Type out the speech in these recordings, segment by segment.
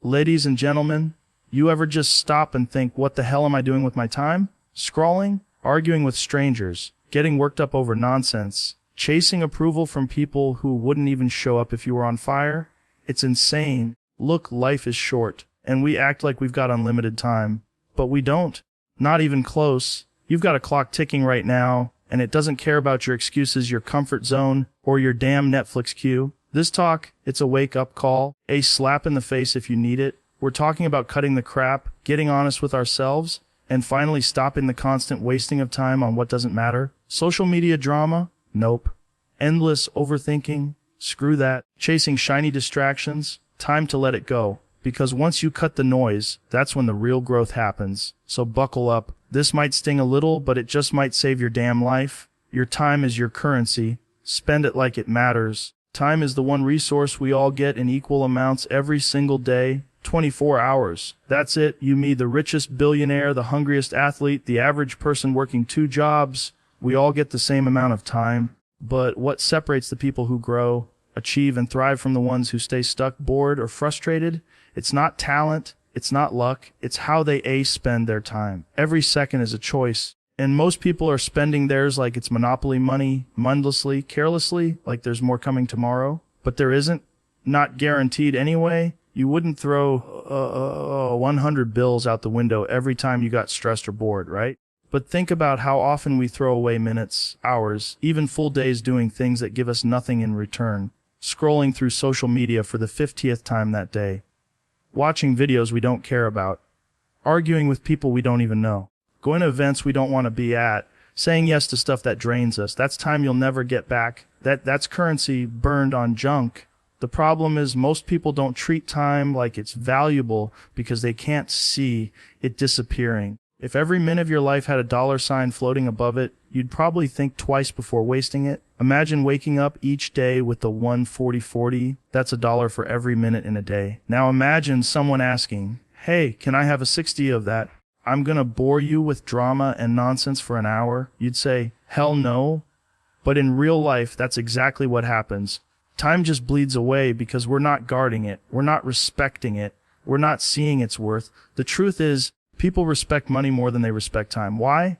Ladies and gentlemen, you ever just stop and think, what the hell am I doing with my time? Scrolling, arguing with strangers, getting worked up over nonsense, chasing approval from people who wouldn't even show up if you were on fire? It's insane. Look, life is short, and we act like we've got unlimited time. But we don't. Not even close. You've got a clock ticking right now, and it doesn't care about your excuses, your comfort zone, or your damn Netflix queue. This talk, it's a wake-up call, a slap in the face if you need it. We're talking about cutting the crap, getting honest with ourselves, and finally stopping the constant wasting of time on what doesn't matter. Social media drama? Nope. Endless overthinking? Screw that. Chasing shiny distractions? Time to let it go. Because once you cut the noise, that's when the real growth happens. So buckle up. This might sting a little, but it just might save your damn life. Your time is your currency. Spend it like it matters. Time is the one resource we all get in equal amounts every single day. 24 hours. That's it. You, me, the richest billionaire, the hungriest athlete, the average person working 2 jobs. We all get the same amount of time. But what separates the people who grow, achieve, and thrive from the ones who stay stuck, bored, or frustrated? It's not talent. It's not luck. It's how they spend their time. Every second is a choice. And most people are spending theirs like it's monopoly money, mindlessly, carelessly, like there's more coming tomorrow. But there isn't. Not guaranteed anyway. You wouldn't throw 100 bills out the window every time you got stressed or bored, right? But think about how often we throw away minutes, hours, even full days doing things that give us nothing in return. Scrolling through social media for the 50th time that day. Watching videos we don't care about. Arguing with people we don't even know. Going to events we don't want to be at. Saying yes to stuff that drains us. That's time you'll never get back. That's currency burned on junk. The problem is most people don't treat time like it's valuable because they can't see it disappearing. If every minute of your life had a dollar sign floating above it, you'd probably think twice before wasting it. Imagine waking up each day with the 140-40. That's $1 for every minute in a day. Now imagine someone asking, hey, can I have a 60 of that? I'm gonna bore you with drama and nonsense for an hour. You'd say, hell no. But in real life, that's exactly what happens. Time just bleeds away because we're not guarding it. We're not respecting it. We're not seeing its worth. The truth is, people respect money more than they respect time. Why?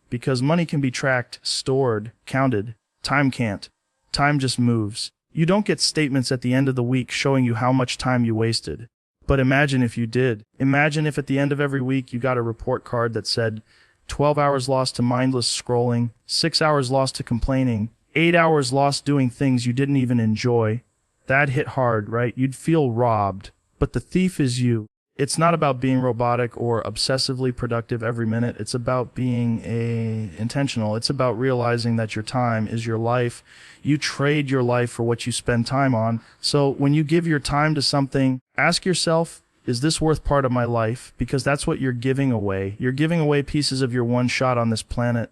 Because money can be tracked, stored, counted. Time can't. Time just moves. You don't get statements at the end of the week showing you how much time you wasted. But imagine if you did. Imagine if at the end of every week you got a report card that said 12 hours lost to mindless scrolling, 6 hours lost to complaining, 8 hours lost doing things you didn't even enjoy. That hit hard, right? You'd feel robbed. But the thief is you. It's not about being robotic or obsessively productive every minute. It's about being intentional. It's about realizing that your time is your life. You trade your life for what you spend time on. So when you give your time to something, ask yourself, is this worth part of my life? Because that's what you're giving away. You're giving away pieces of your one shot on this planet.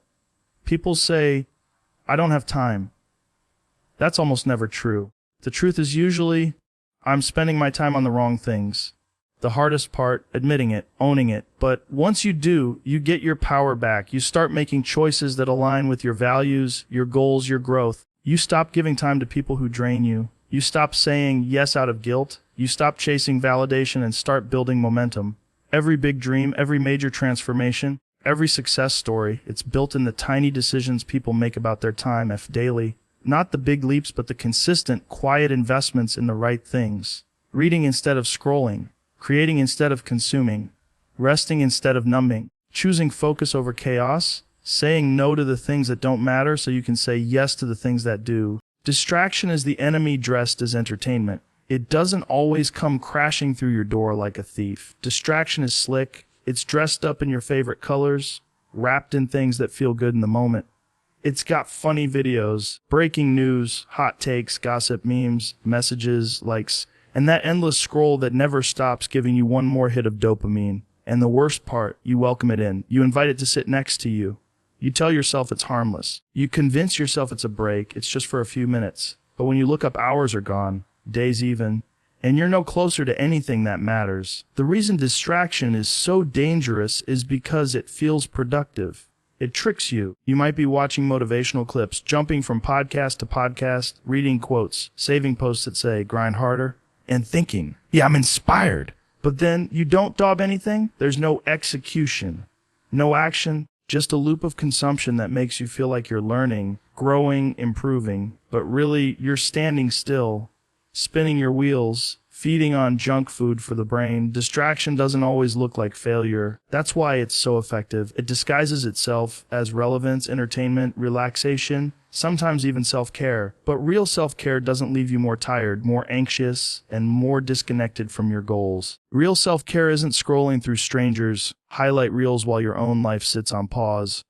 People say, I don't have time. That's almost never true. The truth is usually, I'm spending my time on the wrong things. The hardest part, admitting it, owning it. But once you do, you get your power back. You start making choices that align with your values, your goals, your growth. You stop giving time to people who drain you. You stop saying yes out of guilt. You stop chasing validation and start building momentum. Every big dream, every major transformation, every success story, it's built in the tiny decisions people make about their time daily. Not the big leaps, but the consistent, quiet investments in the right things. Reading instead of scrolling. Creating instead of consuming, resting instead of numbing, choosing focus over chaos, saying no to the things that don't matter so you can say yes to the things that do. Distraction is the enemy dressed as entertainment. It doesn't always come crashing through your door like a thief. Distraction is slick. It's dressed up in your favorite colors, wrapped in things that feel good in the moment. It's got funny videos, breaking news, hot takes, gossip, memes, messages, likes, and that endless scroll that never stops giving you one more hit of dopamine. And the worst part, you welcome it in. You invite it to sit next to you. You tell yourself it's harmless. You convince yourself it's a break. It's just for a few minutes. But when you look up, hours are gone, days even, and you're no closer to anything that matters. The reason distraction is so dangerous is because it feels productive. It tricks you. You might be watching motivational clips, jumping from podcast to podcast, reading quotes, saving posts that say, grind harder, and thinking, yeah, I'm inspired. But then you don't daub anything, there's no execution, no action, just a loop of consumption that makes you feel like you're learning, growing, improving, but really you're standing still, spinning your wheels, feeding on junk food for the brain. Distraction doesn't always look like failure. That's why it's so effective. It disguises itself as relevance, entertainment, relaxation, sometimes even self-care. But real self-care doesn't leave you more tired, more anxious, and more disconnected from your goals. Real self-care isn't scrolling through strangers' highlight reels while your own life sits on pause.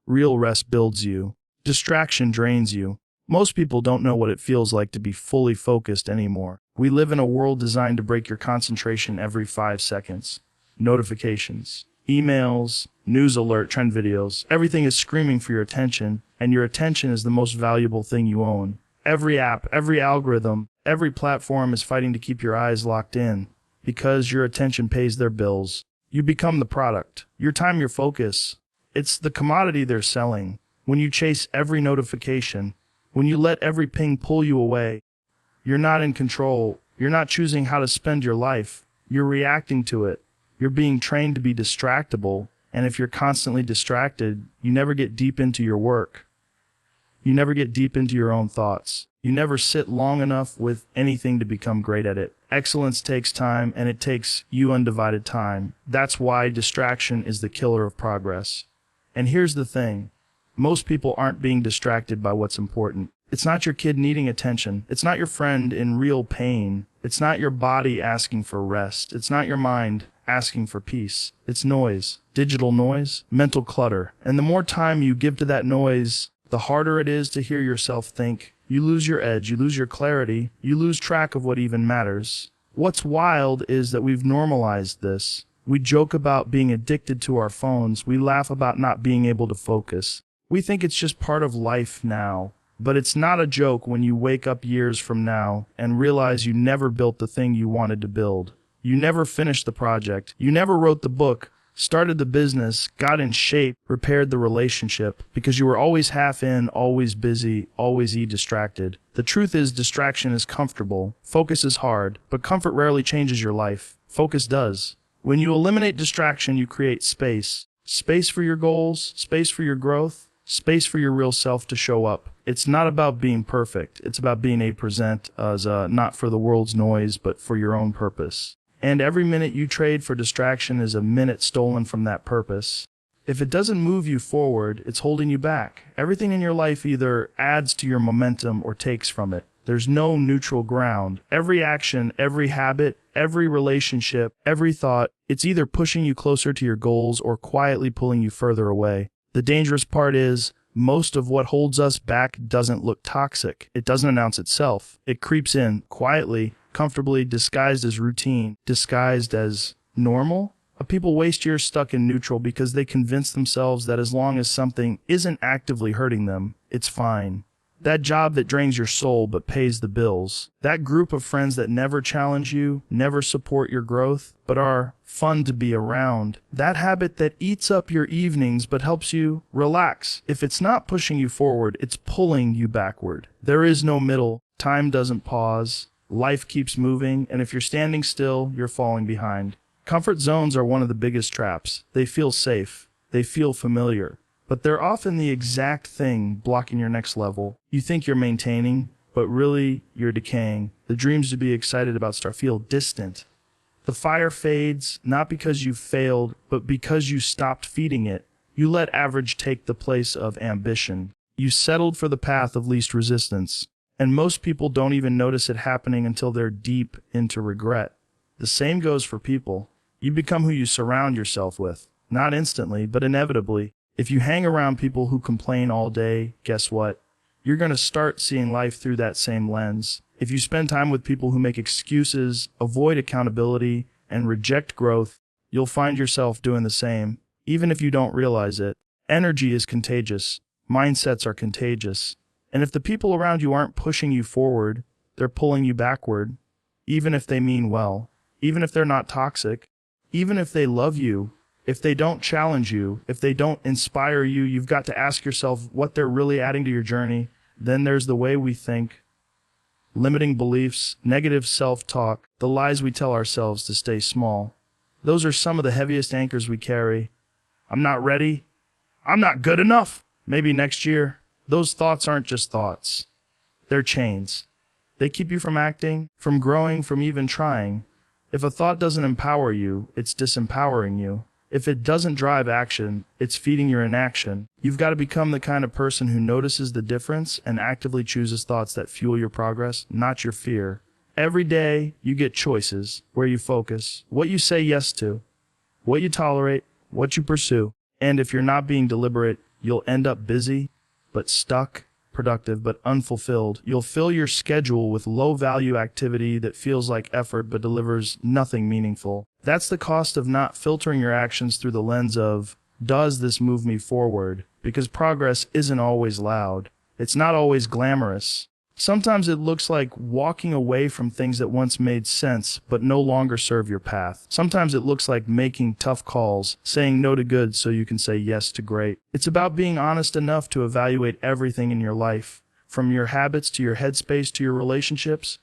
Real rest builds you. Distraction drains you. Most people don't know what it feels like to be fully focused anymore. We live in a world designed to break your concentration every 5 seconds. Notifications, emails, news alert, trend videos, everything is screaming for your attention, and your attention is the most valuable thing you own. Every app, every algorithm, every platform is fighting to keep your eyes locked in because your attention pays their bills. You become the product. Your time, your focus. It's the commodity they're selling. When you chase every notification, when you let every ping pull you away, you're not in control. You're not choosing how to spend your life. You're reacting to it. You're being trained to be distractible, and if you're constantly distracted, you never get deep into your work. You never get deep into your own thoughts. You never sit long enough with anything to become great at it. Excellence takes time, and it takes you undivided time. That's why distraction is the killer of progress. And here's the thing. Most people aren't being distracted by what's important. It's not your kid needing attention. It's not your friend in real pain. It's not your body asking for rest. It's not your mind asking for peace. It's noise, digital noise, mental clutter. And the more time you give to that noise, the harder it is to hear yourself think. You lose your edge, you lose your clarity, you lose track of what even matters. What's wild is that we've normalized this. We joke about being addicted to our phones. We laugh about not being able to focus. We think it's just part of life now. But it's not a joke when you wake up years from now and realize you never built the thing you wanted to build. You never finished the project. You never wrote the book, started the business, got in shape, repaired the relationship, because you were always half in, always busy, always distracted. The truth is, distraction is comfortable. Focus is hard, but comfort rarely changes your life. Focus does. When you eliminate distraction, you create space. Space for your goals, space for your growth, space for your real self to show up. It's not about being perfect. It's about being a present as not for the world's noise, but for your own purpose. And every minute you trade for distraction is a minute stolen from that purpose. If it doesn't move you forward, it's holding you back. Everything in your life either adds to your momentum or takes from it. There's no neutral ground. Every action, every habit, every relationship, every thought, it's either pushing you closer to your goals or quietly pulling you further away. The dangerous part is, most of what holds us back doesn't look toxic. It doesn't announce itself. It creeps in quietly, comfortably, disguised as routine, disguised as normal. People waste years stuck in neutral because they convince themselves that as long as something isn't actively hurting them, it's fine. That job that drains your soul but pays the bills. That group of friends that never challenge you, never support your growth, but are fun to be around. That habit that eats up your evenings but helps you relax. If it's not pushing you forward, it's pulling you backward. There is no middle. Time doesn't pause. Life keeps moving, and if you're standing still, you're falling behind. Comfort zones are one of the biggest traps. They feel safe. They feel familiar. But they're often the exact thing blocking your next level. You think you're maintaining, but really you're decaying. The dreams to be excited about feel distant. The fire fades, not because you failed, but because you stopped feeding it. You let average take the place of ambition. You settled for the path of least resistance. And most people don't even notice it happening until they're deep into regret. The same goes for people. You become who you surround yourself with. Not instantly, but inevitably. If you hang around people who complain all day, guess what? You're going to start seeing life through that same lens. If you spend time with people who make excuses, avoid accountability, and reject growth, you'll find yourself doing the same, even if you don't realize it. Energy is contagious. Mindsets are contagious. And if the people around you aren't pushing you forward, they're pulling you backward, even if they mean well, even if they're not toxic, even if they love you. If they don't challenge you, if they don't inspire you, you've got to ask yourself what they're really adding to your journey. Then there's the way we think. limiting beliefs, negative self-talk, the lies we tell ourselves to stay small. Those are some of the heaviest anchors we carry. I'm not ready. I'm not good enough. Maybe next year. Those thoughts aren't just thoughts. They're chains. They keep you from acting, from growing, from even trying. If a thought doesn't empower you, it's disempowering you. If it doesn't drive action, it's feeding your inaction. You've got to become the kind of person who notices the difference and actively chooses thoughts that fuel your progress, not your fear. Every day, you get choices, where you focus, what you say yes to, what you tolerate, what you pursue. And if you're not being deliberate, you'll end up busy, but stuck, productive, but unfulfilled. You'll fill your schedule with low-value activity that feels like effort but delivers nothing meaningful. That's the cost of not filtering your actions through the lens of, does this move me forward? Because progress isn't always loud. It's not always glamorous. Sometimes it looks like walking away from things that once made sense but no longer serve your path. Sometimes it looks like making tough calls, saying no to good so you can say yes to great. It's about being honest enough to evaluate everything in your life, from your habits to your headspace to your relationships,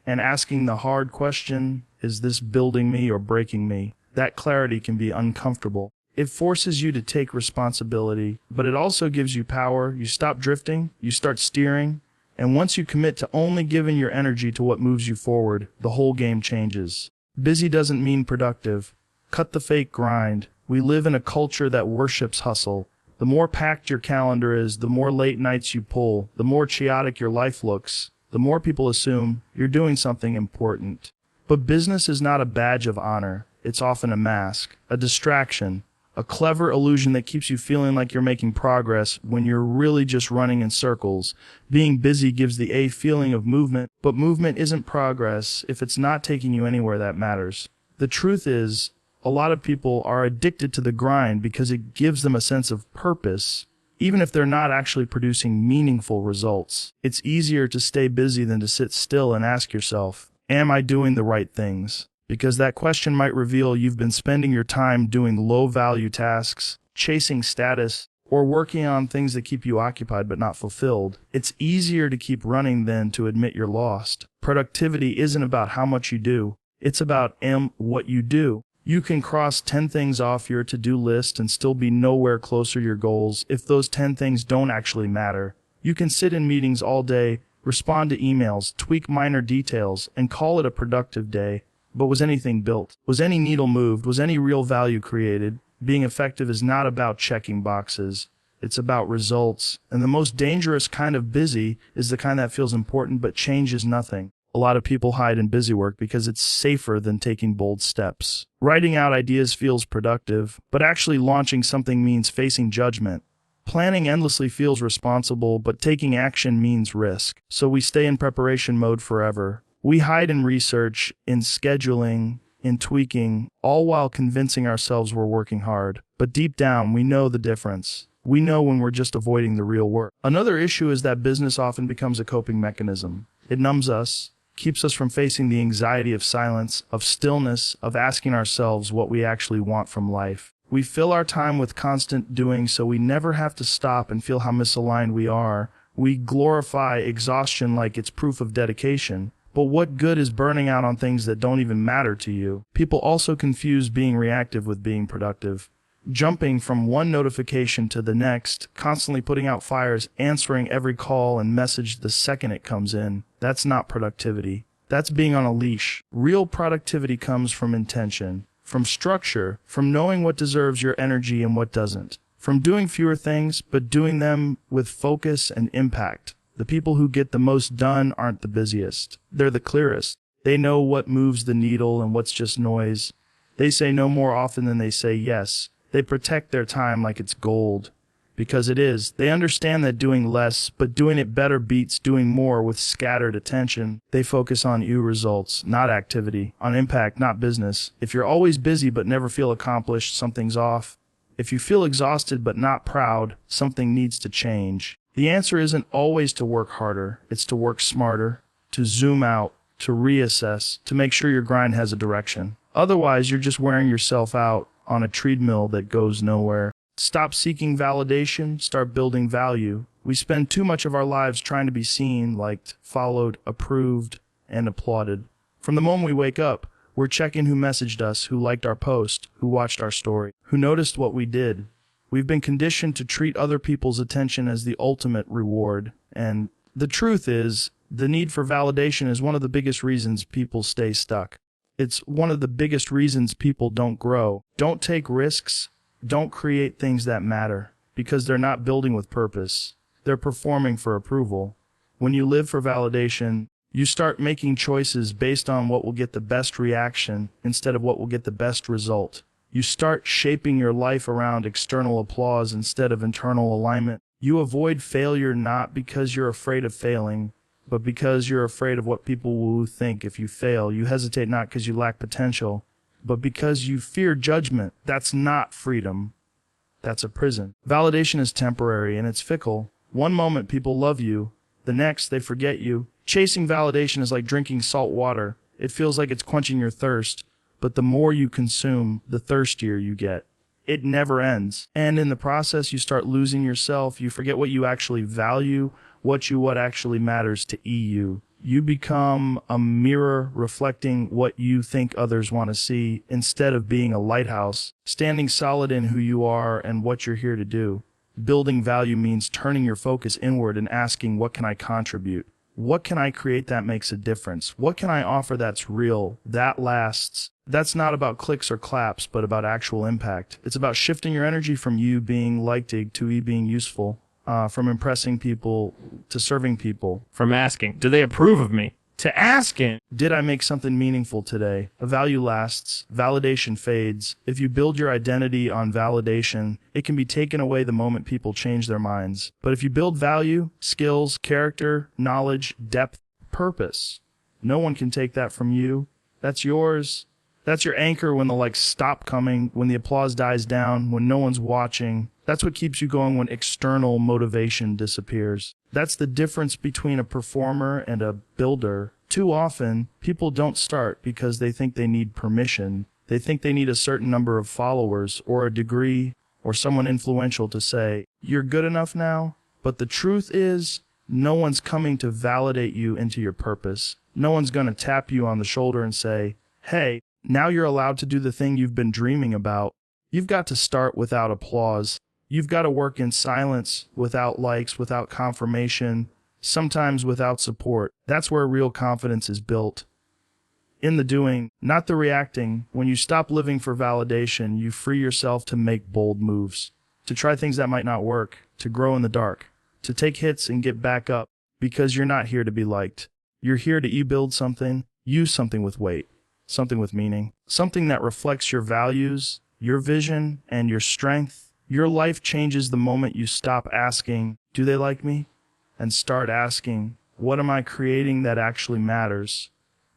and asking the hard question, is this building me or breaking me? That clarity can be uncomfortable. It forces you to take responsibility, but it also gives you power. You stop drifting, you start steering. And once you commit to only giving your energy to what moves you forward, the whole game changes. Busy doesn't mean productive. Cut the fake grind. We live in a culture that worships hustle. The more packed your calendar is, the more late nights you pull, the more chaotic your life looks, the more people assume you're doing something important. But business is not a badge of honor. It's often a mask, a distraction, a clever illusion that keeps you feeling like you're making progress when you're really just running in circles. Being busy gives the feeling of movement, but movement isn't progress if it's not taking you anywhere that matters. The truth is, a lot of people are addicted to the grind because it gives them a sense of purpose, even if they're not actually producing meaningful results. It's easier to stay busy than to sit still and ask yourself, am I doing the right things? Because that question might reveal you've been spending your time doing low-value tasks, chasing status, or working on things that keep you occupied but not fulfilled. It's easier to keep running than to admit you're lost. Productivity isn't about how much you do. It's about what you do. You can cross 10 things off your to-do list and still be nowhere closer to your goals if those 10 things don't actually matter. You can sit in meetings all day, respond to emails, tweak minor details, and call it a productive day. But was anything built? Was any needle moved? Was any real value created? Being effective is not about checking boxes. It's about results. And the most dangerous kind of busy is the kind that feels important but changes nothing. A lot of people hide in busy work because it's safer than taking bold steps. Writing out ideas feels productive, but actually launching something means facing judgment. Planning endlessly feels responsible, but taking action means risk. So we stay in preparation mode forever. We hide in research, in scheduling, in tweaking, all while convincing ourselves we're working hard. But deep down, we know the difference. We know when we're just avoiding the real work. Another issue is that business often becomes a coping mechanism. It numbs us, keeps us from facing the anxiety of silence, of stillness, of asking ourselves what we actually want from life. We fill our time with constant doing so we never have to stop and feel how misaligned we are. We glorify exhaustion like it's proof of dedication. But what good is burning out on things that don't even matter to you? People also confuse being reactive with being productive. Jumping from one notification to the next, constantly putting out fires, answering every call and message the second it comes in. That's not productivity. That's being on a leash. Real productivity comes from intention, from structure, from knowing what deserves your energy and what doesn't, from doing fewer things, but doing them with focus and impact. The people who get the most done aren't the busiest. They're the clearest. They know what moves the needle and what's just noise. They say no more often than they say yes. They protect their time like it's gold. Because it is. They understand that doing less, but doing it better beats doing more with scattered attention. They focus on results, not activity. On impact, not business. If you're always busy but never feel accomplished, something's off. If you feel exhausted but not proud, something needs to change. The answer isn't always to work harder, it's to work smarter, to zoom out, to reassess, to make sure your grind has a direction. Otherwise, you're just wearing yourself out on a treadmill that goes nowhere. Stop seeking validation, start building value. We spend too much of our lives trying to be seen, liked, followed, approved, and applauded. From the moment we wake up, we're checking who messaged us, who liked our post, who watched our story, who noticed what we did. We've been conditioned to treat other people's attention as the ultimate reward. And the truth is, the need for validation is one of the biggest reasons people stay stuck. It's one of the biggest reasons people don't grow. Don't take risks. Don't create things that matter, because they're not building with purpose. They're performing for approval. When you live for validation, you start making choices based on what will get the best reaction instead of what will get the best result. You start shaping your life around external applause instead of internal alignment. You avoid failure not because you're afraid of failing, but because you're afraid of what people will think if you fail. You hesitate not because you lack potential, but because you fear judgment. That's not freedom. That's a prison. Validation is temporary and it's fickle. One moment people love you, the next they forget you. Chasing validation is like drinking salt water. It feels like it's quenching your thirst, but the more you consume, the thirstier you get. It never ends. And in the process, you start losing yourself. You forget what you actually value, what actually matters to you. You become a mirror reflecting what you think others want to see instead of being a lighthouse, standing solid in who you are and what you're here to do. Building value means turning your focus inward and asking, what can I contribute? What can I create that makes a difference? What can I offer that's real, that lasts? That's not about clicks or claps, but about actual impact. It's about shifting your energy from you being liked to you being useful. From impressing people to serving people. From asking, do they approve of me, to asking, did I make something meaningful today? A value lasts, validation fades. If you build your identity on validation, it can be taken away the moment people change their minds. But if you build value, skills, character, knowledge, depth, purpose, no one can take that from you. That's yours. That's your anchor when the likes stop coming, when the applause dies down, when no one's watching. That's what keeps you going when external motivation disappears. That's the difference between a performer and a builder. Too often, people don't start because they think they need permission. They think they need a certain number of followers or a degree or someone influential to say, you're good enough now. But the truth is, no one's coming to validate you into your purpose. No one's going to tap you on the shoulder and say, hey, now you're allowed to do the thing you've been dreaming about. You've got to start without applause. You've got to work in silence, without likes, without confirmation, sometimes without support. That's where real confidence is built. In the doing, not the reacting. When you stop living for validation, you free yourself to make bold moves, to try things that might not work, to grow in the dark, to take hits and get back up, because you're not here to be liked. You're here to build something, use something with weight, something with meaning, something that reflects your values, your vision, and your strength. Your life changes the moment you stop asking, do they like me? And start asking, what am I creating that actually matters?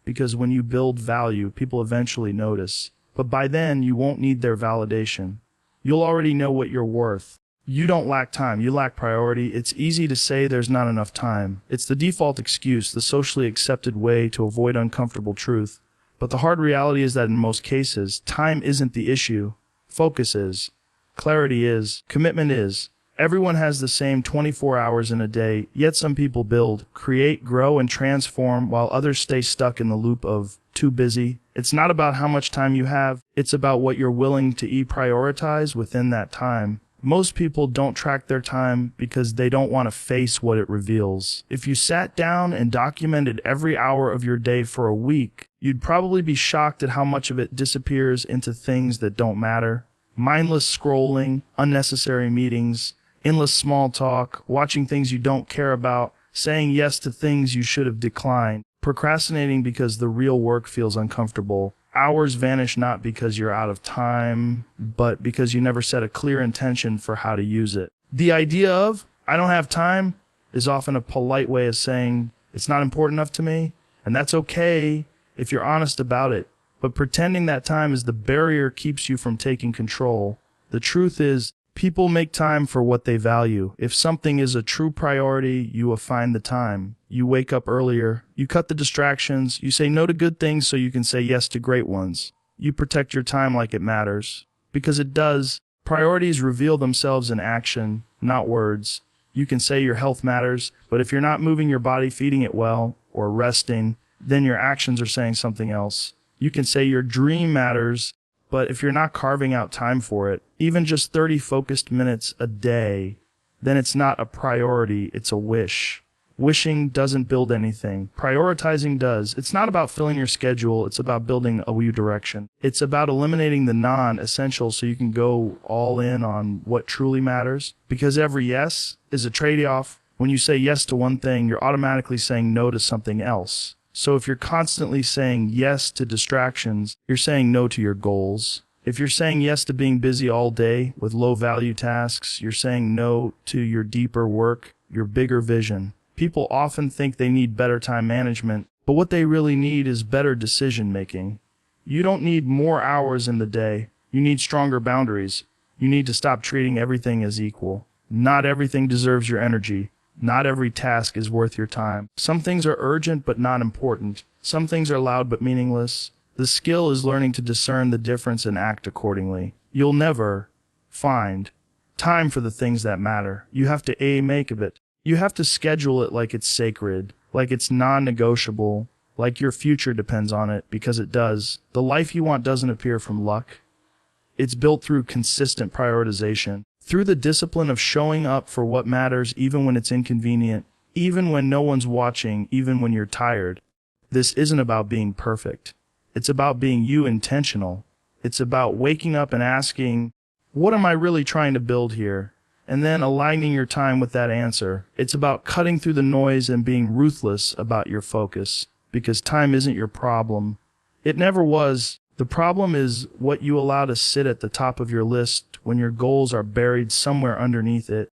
Because when you build value, people eventually notice. But by then, you won't need their validation. You'll already know what you're worth. You don't lack time, you lack priority. It's easy to say there's not enough time. It's the default excuse, the socially accepted way to avoid uncomfortable truth. But the hard reality is that in most cases, time isn't the issue. Focus is. Clarity is. Commitment is. Everyone has the same 24 hours in a day, yet some people build, create, grow, and transform while others stay stuck in the loop of too busy. It's not about how much time you have, it's about what you're willing to prioritize within that time. Most people don't track their time because they don't want to face what it reveals. If you sat down and documented every hour of your day for a week, you'd probably be shocked at how much of it disappears into things that don't matter. Mindless scrolling, unnecessary meetings, endless small talk, watching things you don't care about, saying yes to things you should have declined, procrastinating because the real work feels uncomfortable. Hours vanish not because you're out of time, but because you never set a clear intention for how to use it. The idea of, I don't have time, is often a polite way of saying, it's not important enough to me, and that's okay if you're honest about it. But pretending that time is the barrier keeps you from taking control. The truth is, people make time for what they value. If something is a true priority, you will find the time. You wake up earlier. You cut the distractions. You say no to good things so you can say yes to great ones. You protect your time like it matters. Because it does. Priorities reveal themselves in action, not words. You can say your health matters, but if you're not moving your body, feeding it well, or resting, then your actions are saying something else. You can say your dream matters, but if you're not carving out time for it, even just 30 focused minutes a day, then it's not a priority, it's a wish. Wishing doesn't build anything. Prioritizing does. It's not about filling your schedule, it's about building a new direction. It's about eliminating the non-essentials so you can go all in on what truly matters. Because every yes is a trade-off. When you say yes to one thing, you're automatically saying no to something else. So if you're constantly saying yes to distractions, you're saying no to your goals. If you're saying yes to being busy all day with low-value tasks, you're saying no to your deeper work, your bigger vision. People often think they need better time management, but what they really need is better decision-making. You don't need more hours in the day. You need stronger boundaries. You need to stop treating everything as equal. Not everything deserves your energy. Not every task is worth your time. Some things are urgent but not important. Some things are loud but meaningless. The skill is learning to discern the difference and act accordingly. You'll never find time for the things that matter. You have to make of it. You have to schedule it like it's sacred, like it's non-negotiable, like your future depends on it, because it does. The life you want doesn't appear from luck. It's built through consistent prioritization, through the discipline of showing up for what matters even when it's inconvenient, even when no one's watching, even when you're tired. This isn't about being perfect. It's about being you intentional. It's about waking up and asking, what am I really trying to build here? And then aligning your time with that answer. It's about cutting through the noise and being ruthless about your focus, because time isn't your problem. It never was. The problem is what you allow to sit at the top of your list when your goals are buried somewhere underneath it.